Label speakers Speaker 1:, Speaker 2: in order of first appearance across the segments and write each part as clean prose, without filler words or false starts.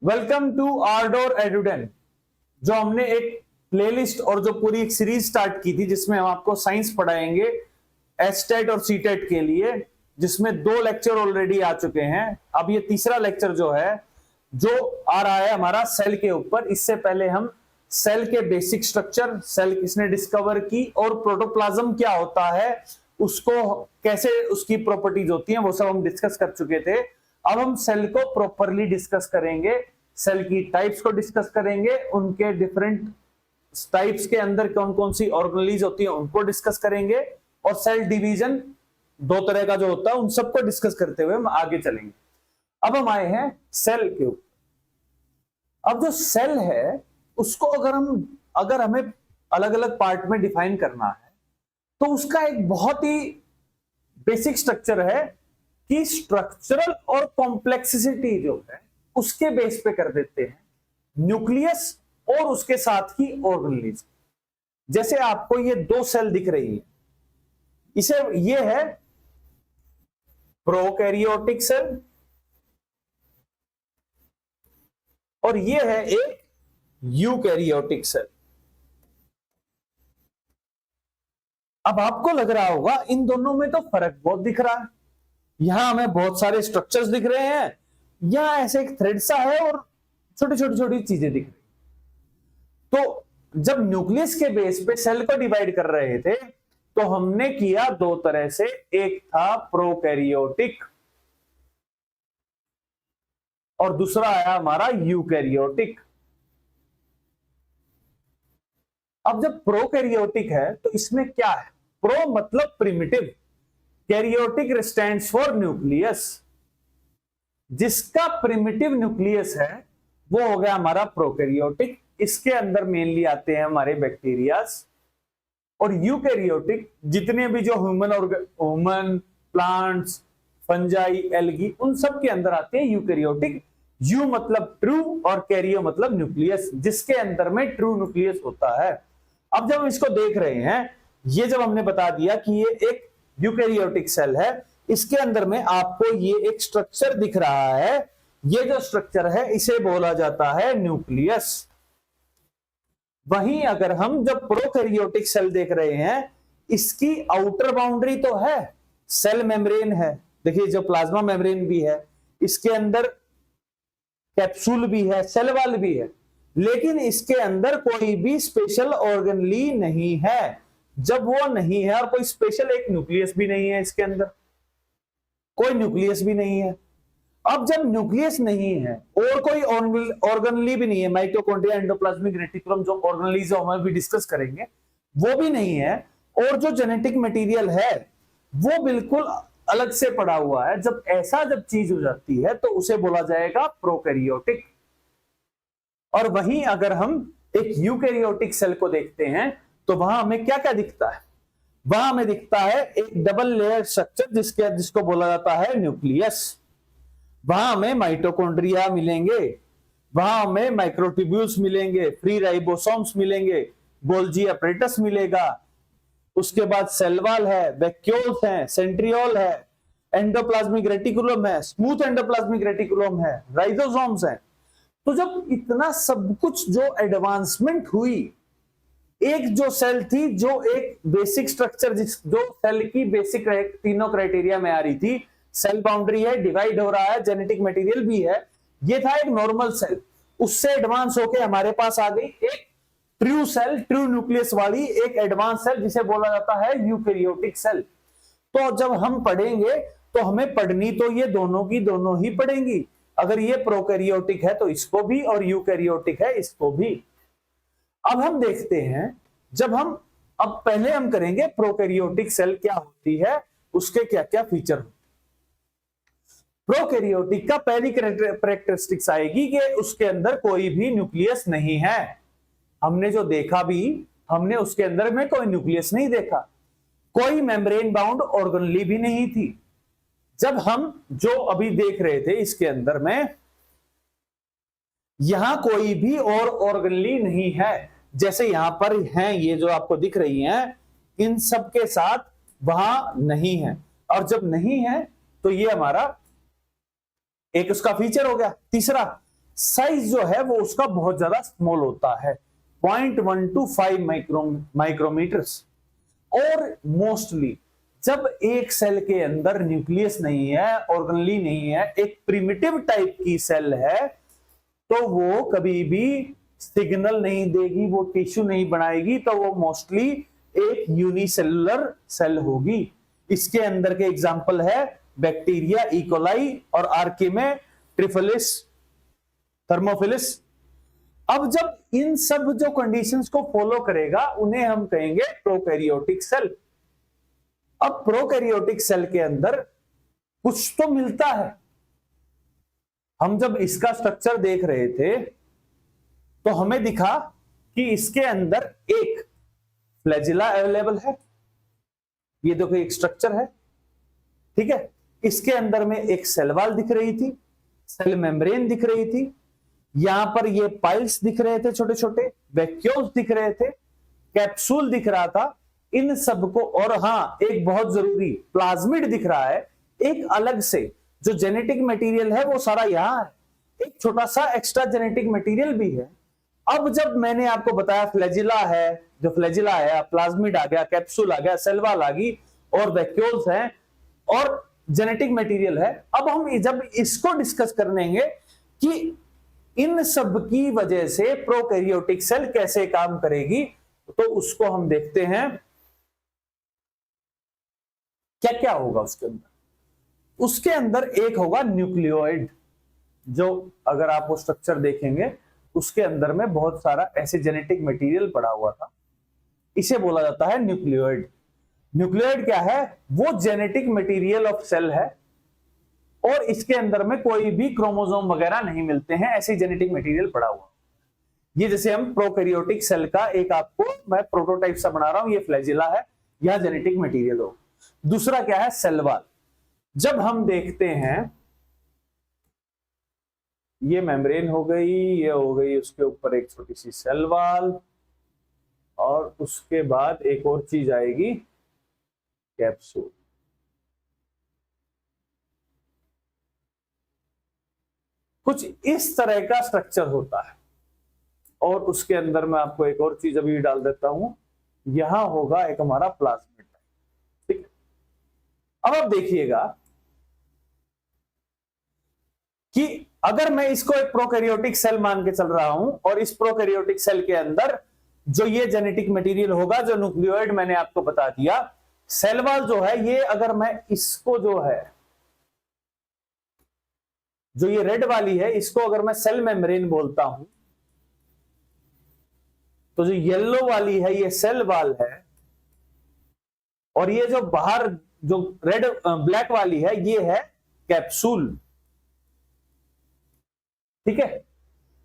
Speaker 1: Welcome to Ardor एडुडेन। जो हमने एक प्लेलिस्ट और जो पूरी एक सीरीज स्टार्ट की थी जिसमें हम आपको साइंस पढ़ाएंगे एसटेट और सीटेट के लिए, जिसमें 2 लेक्चर ऑलरेडी आ चुके हैं। अब ये तीसरा लेक्चर जो है जो आ रहा है हमारा सेल के ऊपर। इससे पहले हम सेल के बेसिक स्ट्रक्चर, सेल किसने डिस्कवर की और प्रोटोप्लाज्म क्या होता है, उसको कैसे उसकी प्रॉपर्टीज होती हैं, वो सब हम डिस्कस कर चुके थे। अब हम सेल को प्रॉपरली डिस्कस करेंगे, सेल की टाइप्स को डिस्कस करेंगे, उनके डिफरेंट टाइप्स के अंदर कौन कौन सी ऑर्गेनेलीज होती है उनको डिस्कस करेंगे, और सेल डिवीजन 2 तरह का जो होता है उन सबको डिस्कस करते हुए हम आगे चलेंगे। अब हम आए हैं सेल के ऊपर। अब जो सेल है उसको अगर हमें अलग अलग पार्ट में डिफाइन करना है तो उसका एक बहुत ही बेसिक स्ट्रक्चर है कि स्ट्रक्चरल और कॉम्प्लेक्सिटी जो है उसके बेस पे कर देते हैं न्यूक्लियस और उसके साथ ही ऑर्गेनेलिज्म। जैसे आपको ये 2 सेल दिख रही है, इसे ये है प्रोकैरियोटिक सेल और ये है एक यूकैरियोटिक सेल। अब आपको लग रहा होगा इन दोनों में तो फर्क बहुत दिख रहा है। यहां हमें बहुत सारे स्ट्रक्चर्स दिख रहे हैं, यहां ऐसे एक थ्रेड सा है और छोटी छोटी छोटी चीजें दिख रही। तो जब न्यूक्लियस के बेस पे सेल को डिवाइड कर रहे थे तो हमने किया 2 तरह से। एक था प्रोकैरियोटिक और दूसरा आया हमारा यूकैरियोटिक। अब जब प्रोकैरियोटिक है तो इसमें क्या है? प्रो मतलब primitive, karyotic stands for nucleus. जिसका प्रिमिटिव न्यूक्लियस है वो हो गया हमारा प्रोकैरियोटिक। इसके अंदर मेनली आते हैं हमारे बैक्टीरियाज। और यूकैरियोटिक जितने भी जो ह्यूमन प्लांट्स, फंजाई, एल्गी, उन सब के अंदर आते हैं यूकैरियोटिक। यू मतलब ट्रू और कैरियो मतलब न्यूक्लियस, जिसके अंदर में ट्रू न्यूक्लियस होता है। अब जब हम इसको देख रहे हैं, ये जब हमने बता दिया कि ये एक यूकैरियोटिक सेल है, इसके अंदर में आपको ये एक स्ट्रक्चर दिख रहा है। ये जो स्ट्रक्चर है इसे बोला जाता है न्यूक्लियस। वहीं अगर हम जब प्रोकैरियोटिक सेल देख रहे हैं, इसकी आउटर बाउंड्री तो है, सेल मेम्ब्रेन है। देखिए जो प्लाज्मा मेम्ब्रेन भी है, इसके अंदर कैप्सूल भी है, सेल वॉल भी है, लेकिन इसके अंदर कोई भी स्पेशल ऑर्गेनेली नहीं है। जब वो नहीं है और कोई स्पेशल एक न्यूक्लियस भी नहीं है, इसके अंदर कोई न्यूक्लियस भी नहीं है। अब जब न्यूक्लियस नहीं है और कोई ऑर्गेनेली भी नहीं है, माइटोकॉन्ड्रिया, एंडोप्लाज्मिक रेटिकुलम जो ऑर्गेनेलीज हम भी डिस्कस करेंगे, वो भी नहीं है, और जो जेनेटिक मटेरियल है वो बिल्कुल अलग से पड़ा हुआ है। जब ऐसा चीज हो जाती है तो उसे बोला जाएगा प्रोकैरियोटिक। और वहीं अगर हम एक यूकैरियोटिक सेल को देखते हैं तो वहां हमें क्या क्या दिखता है? वहां हमें दिखता है एक डबल लेयर स्ट्रक्चर जिसको बोला जाता है न्यूक्लियस। वहां हमें माइटोकॉन्ड्रिया मिलेंगे, वहां हमें माइक्रोट्यूब्यूल्स मिलेंगे, फ्री राइबोसोम्स मिलेंगे, गोल्जी अपरेटस मिलेगा, उसके बाद सेल वॉल है, वैक्यूल्स हैं, सेंट्रियोल है, एंडोप्लाज्मिक रेटिकुलम है, स्मूथ एंडोप्लाज्मिक रेटिकुलम है, राइजोसोम्स हैं। तो जब इतना सब कुछ जो एडवांसमेंट हुई, एक जो सेल थी जो एक बेसिक स्ट्रक्चर जो सेल की बेसिक तीनों क्राइटेरिया में आ रही थी, सेल बाउंड्री है, डिवाइड हो रहा है, जेनेटिक मटेरियल भी है, ये था एक नॉर्मल सेल। उससे एडवांस होके हमारे पास आ गई एक ट्रू सेल, ट्रू न्यूक्लियस वाली एक एडवांस सेल जिसे बोला जाता है यूकैरियोटिक सेल। तो जब हम पढ़ेंगे तो हमें पढ़नी तो ये दोनों की दोनों ही पढ़ेंगी। अगर ये प्रोकैरियोटिक है तो इसको भी, और यूकैरियोटिक है इसको भी। अब हम देखते हैं, अब पहले हम करेंगे प्रोकैरियोटिक सेल क्या होती है, उसके क्या क्या फीचर होते हैं। प्रोकैरियोटिक का पहली कैरेक्टरिस्टिक्स आएगी कि उसके अंदर कोई भी न्यूक्लियस नहीं है। हमने जो देखा भी, हमने उसके अंदर में कोई न्यूक्लियस नहीं देखा, कोई मेम्ब्रेन बाउंड ऑर्गेनेली भी नहीं थी। जब हम जो अभी देख रहे थे इसके अंदर में, यहां कोई भी और ऑर्गेनेली नहीं है। जैसे यहां पर हैं ये जो आपको दिख रही हैं, इन सब के साथ वहां नहीं है, और जब नहीं है तो ये हमारा एक उसका फीचर हो गया। तीसरा, साइज जो है वो उसका बहुत ज्यादा स्मॉल होता है, 0.1 to 5 माइक्रोमीटर्स। और मोस्टली जब एक सेल के अंदर न्यूक्लियस नहीं है, ऑर्गेनेली नहीं है, एक प्रिमिटिव टाइप की सेल है, तो वो कभी भी सिग्नल नहीं देगी, वो टिश्यू नहीं बनाएगी, तो वो मोस्टली एक यूनिसेलुलर सेल होगी। इसके अंदर के एग्जांपल है बैक्टीरिया, इकोलाई और आर्किमे, ट्रिफिलिस, थर्मोफिलिस। अब जब इन सब जो कंडीशंस को फॉलो करेगा उन्हें हम कहेंगे प्रोकैरियोटिक सेल। अब प्रोकैरियोटिक सेल के अंदर कुछ तो मिलता है। हम जब इसका स्ट्रक्चर देख रहे थे तो हमें दिखा कि इसके अंदर एक फ्लैजिला अवेलेबल है, ये देखो एक स्ट्रक्चर है, ठीक है। इसके अंदर में एक सेल वॉल दिख रही थी, सेल मेम्ब्रेन दिख रही थी, यहां पर ये पाइल्स दिख रहे थे छोटे छोटे, वैक्यूल्स दिख रहे थे, कैप्सूल दिख रहा था, इन सबको। और हाँ, एक बहुत जरूरी प्लाज्मिड दिख रहा है, एक अलग से जो जेनेटिक मटेरियल है वो सारा यहां है, एक छोटा सा एक्स्ट्रा जेनेटिक मटेरियल भी है। अब जब मैंने आपको बताया फ्लैजिला है, जो फ्लैजिला है, प्लाज्मिड आ गया, कैप्सूल आ गया, सेल वॉल आ गई और वैक्यूल्स हैं और जेनेटिक मटेरियल है। अब हम जब इसको डिस्कस करेंगे कि इन सब की वजह से प्रोकैरियोटिक सेल कैसे काम करेगी, तो उसको हम देखते हैं क्या क्या होगा उसके अंदर। उसके अंदर एक होगा न्यूक्लियोइड, जो अगर आप वो स्ट्रक्चर देखेंगे उसके अंदर में बहुत सारा ऐसे जेनेटिक मटेरियल पड़ा हुआ था, इसे बोला जाता है न्यूक्लियोइड। न्यूक्लियोइड क्या है? वो जेनेटिक मटेरियल ऑफ सेल है और इसके अंदर में कोई भी क्रोमोसोम वगैरह नहीं मिलते हैं, ऐसे जेनेटिक मटेरियल पड़ा हुआ। ये जैसे हम प्रोकैरियोटिक सेल का एक आपको मैं प्रोटोटाइप सा बना रहा हूं, ये फ्लैजिला है, यह जेनेटिक मटेरियल हो। दूसरा क्या है? Cell wall. जब हम देखते हैं ये मेम्ब्रेन हो गई, ये हो गई, उसके ऊपर एक छोटी सी सेल वॉल और उसके बाद एक और चीज आएगी, कैप्सूल। कुछ इस तरह का स्ट्रक्चर होता है और उसके अंदर मैं आपको एक और चीज अभी डाल देता हूं, यहां होगा एक हमारा प्लाज्मिड, ठीक है। अब आप देखिएगा कि अगर मैं इसको एक प्रोकैरियोटिक सेल मान के चल रहा हूं और इस प्रोकैरियोटिक सेल के अंदर जो ये जेनेटिक मटेरियल होगा, जो न्यूक्लियोइड मैंने आपको बता दिया, सेल वॉल जो है, ये अगर मैं इसको जो है, जो ये रेड वाली है, इसको अगर मैं सेल मेम्ब्रेन बोलता हूं, तो जो येलो वाली है ये सेल वॉल है और ये जो बाहर जो रेड ब्लैक वाली है ये है कैप्सूल, ठीक है।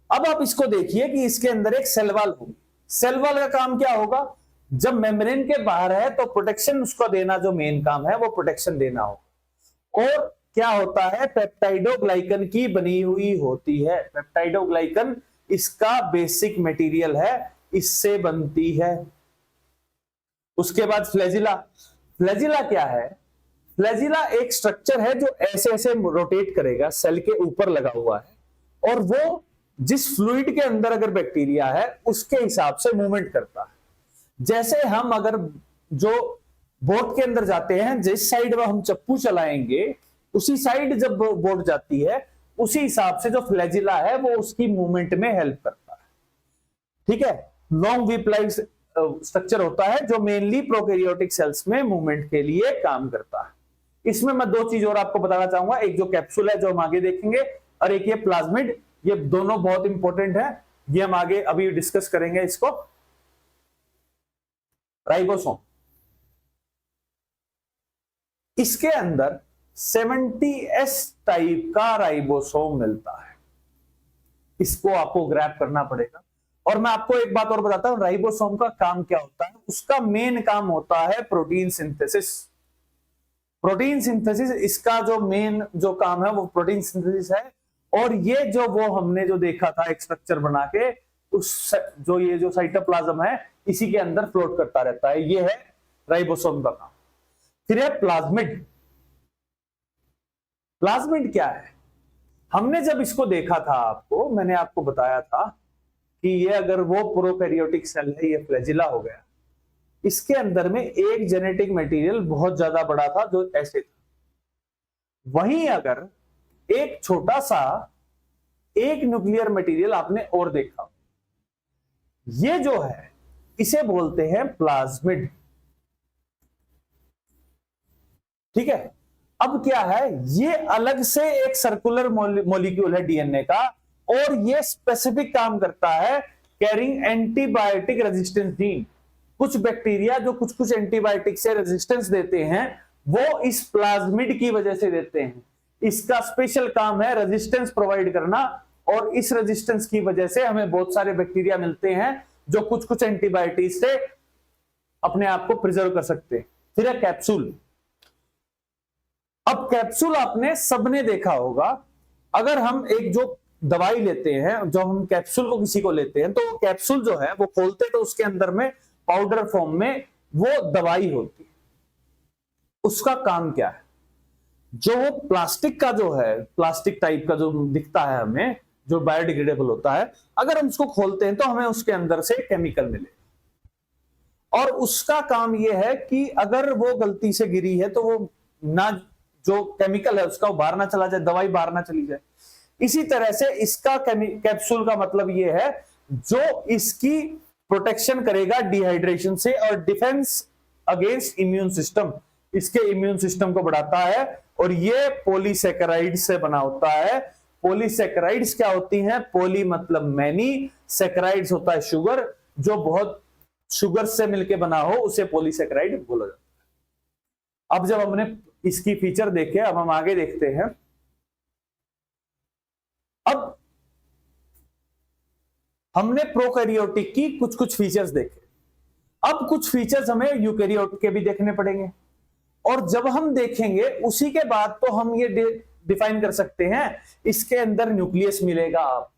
Speaker 1: अब आप इसको देखिए कि इसके अंदर एक सेल वॉल होगी। सेल वॉल का काम क्या होगा? जब मेम्ब्रेन के बाहर है तो प्रोटेक्शन उसको देना, जो मेन काम है वो प्रोटेक्शन देना होगा। और क्या होता है? पेप्टाइडोग्लाइकन की बनी हुई होती है। पेप्टाइडोग्लाइकन इसका बेसिक मटेरियल है, इससे बनती है। उसके बाद फ्लैजिला। फ्लैजिला क्या है? फ्लैजिला एक स्ट्रक्चर है जो ऐसे ऐसे रोटेट करेगा, सेल के ऊपर लगा हुआ है और वो जिस फ्लूइड के अंदर अगर बैक्टीरिया है उसके हिसाब से मूवमेंट करता है। जैसे हम अगर जो बोट के अंदर जाते हैं, जिस साइड में हम चप्पू चलाएंगे उसी साइड जब बोट जाती है, उसी हिसाब से जो फ्लैजिला है वो उसकी मूवमेंट में हेल्प करता है, ठीक है। लॉन्ग वीप लाइक स्ट्रक्चर होता है जो मेनली प्रोकैरियोटिक सेल्स में मूवमेंट के लिए काम करता है। इसमें मैं दो चीज और आपको बताना चाहूंगा, एक जो कैप्सूल है जो हम आगे देखेंगे और एक ये प्लाज्मिड। ये दोनों बहुत इंपॉर्टेंट है, ये हम आगे अभी डिस्कस करेंगे इसको। राइबोसोम, इसके अंदर 70S टाइप का राइबोसोम मिलता है, इसको आपको ग्रैब करना पड़ेगा। और मैं आपको एक बात और बताता हूं, राइबोसोम का काम क्या होता है। उसका मेन काम होता है प्रोटीन सिंथेसिस। प्रोटीन सिंथेसिस इसका जो मेन जो काम है वो प्रोटीन सिंथेसिस है। और ये जो वो हमने जो देखा था एक स्ट्रक्चर बना के, उस जो ये जो साइटोप्लाज्म है इसी के अंदर फ्लोट करता रहता है, ये है राइबोसोम का काम। फिर है प्लाज्मिड। प्लाज्मिड क्या है? हमने जब इसको देखा था, मैंने आपको बताया था कि ये अगर वो प्रोकैरियोटिक सेल है, ये फ्लैजिला हो गया, इसके अंदर में एक जेनेटिक मटेरियल बहुत ज्यादा बड़ा था जो ऐसे था। वहीं अगर एक छोटा सा एक न्यूक्लियर मटेरियल आपने और देखा, ये जो है इसे बोलते हैं प्लाज्मिड। ठीक है, अब क्या है, ये अलग से एक सर्कुलर मॉलिक्यूल है डीएनए का, और ये स्पेसिफिक काम करता है कैरिंग एंटीबायोटिक रेजिस्टेंस जीन। कुछ बैक्टीरिया जो कुछ कुछ एंटीबायोटिक से रेजिस्टेंस देते हैं, वो इस प्लाज्मिड की वजह से देते हैं। इसका स्पेशल काम है रेजिस्टेंस प्रोवाइड करना, और इस रेजिस्टेंस की वजह से हमें बहुत सारे बैक्टीरिया मिलते हैं जो कुछ कुछ एंटीबायोटिक से अपने आप को प्रिजर्व कर सकते हैं। फिर है कैप्सूल। अब कैप्सूल आपने सबने देखा होगा, अगर हम एक जो दवाई लेते हैं, जो हम कैप्सूल को किसी को लेते हैं, तो कैप्सूल जो है वो खोलते तो उसके अंदर में पाउडर फॉर्म में वो दवाई होती है। उसका काम क्या है, जो वो प्लास्टिक का जो है, प्लास्टिक टाइप का जो दिखता है हमें, जो बायोडिग्रेडेबल होता है, अगर हम उसको खोलते हैं तो हमें उसके अंदर से केमिकल मिले, और उसका काम यह है कि अगर वो गलती से गिरी है तो वो ना, जो केमिकल है उसका बाहर ना चला जाए, दवाई बाहर ना चली जाए। इसी तरह से इसका कैप्सूल का मतलब यह है जो इसकी प्रोटेक्शन करेगा डिहाइड्रेशन से, और डिफेंस अगेंस्ट इम्यून सिस्टम, इसके इम्यून सिस्टम को बढ़ाता है। और ये पॉलीसैकेराइड से बना होता है। पॉलीसैकेराइड्स क्या होती हैं, पॉली मतलब मैनी, सैकेराइड्स होता है शुगर, जो बहुत शुगर से मिलके बना हो उसे पॉलीसैकेराइड बोला जाता है। अब जब हमने इसकी फीचर देखे, अब हम आगे देखते हैं। अब हमने प्रोकैरियोटिक की कुछ कुछ फीचर्स देखे, अब कुछ फीचर्स हमें यूकैरियोट के भी देखने पड़ेंगे, और जब हम देखेंगे उसी के बाद तो हम ये डिफाइन कर सकते हैं, इसके अंदर न्यूक्लियस मिलेगा,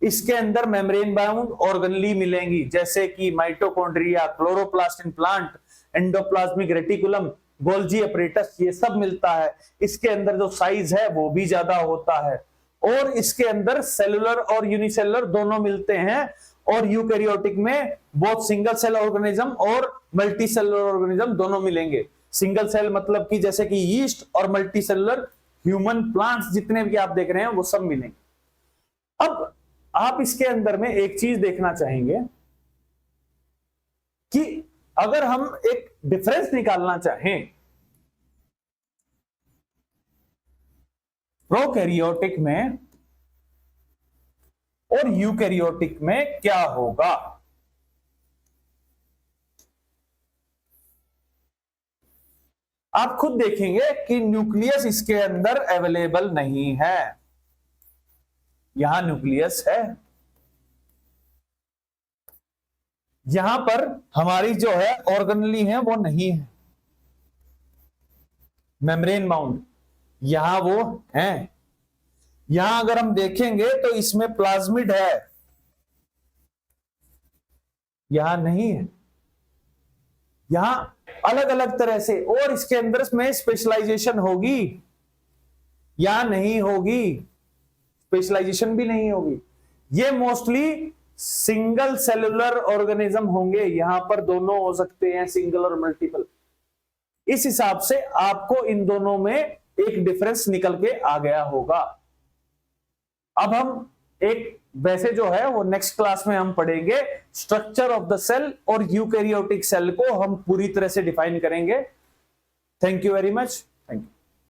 Speaker 1: इसके अंदर मेम्ब्रेन बाउंड ऑर्गेनेली मिलेंगी, जैसे कि mitochondria, chloroplast in plant, endoplasmic reticulum, Golgi apparatus, ये सब मिलता है। इसके अंदर जो साइज है वो भी ज्यादा होता है, और इसके अंदर सेलुलर और यूनिसेलुलर दोनों मिलते हैं। और यूकैरियोटिक में बोथ सिंगल सेल ऑर्गेनिज्म और मल्टी सेलुलर ऑर्गेनिज्म दोनों मिलेंगे। सिंगल सेल मतलब कि जैसे कि यीस्ट, और मल्टी सेलुलर ह्यूमन प्लांट्स जितने भी आप देख रहे हैं वो सब मिलेंगे। अब आप इसके अंदर में एक चीज देखना चाहेंगे कि अगर हम एक डिफरेंस निकालना चाहें प्रोकैरियोटिक में और यूकैरियोटिक में, क्या होगा। आप खुद देखेंगे कि न्यूक्लियस इसके अंदर अवेलेबल नहीं है, यहां न्यूक्लियस है, यहां पर हमारी जो है ऑर्गेनेली है वो नहीं है, मेम्ब्रेन बाउंड यहां वो है। यहां अगर हम देखेंगे तो इसमें प्लाज्मिड है, यहां नहीं है, यहां अलग अलग तरह से, और इसके अंदर में स्पेशलाइजेशन होगी, यहां नहीं होगी, स्पेशलाइजेशन भी नहीं होगी। ये मोस्टली सिंगल सेलुलर ऑर्गेनिज्म होंगे, यहां पर दोनों हो सकते हैं, सिंगल और मल्टीपल। इस हिसाब से आपको इन दोनों में एक डिफरेंस निकल के आ गया होगा। अब हम एक वैसे जो है वो नेक्स्ट क्लास में हम पढ़ेंगे स्ट्रक्चर ऑफ द सेल, और यूकैरियोटिक सेल को हम पूरी तरह से डिफाइन करेंगे। Thank you very much, thank you.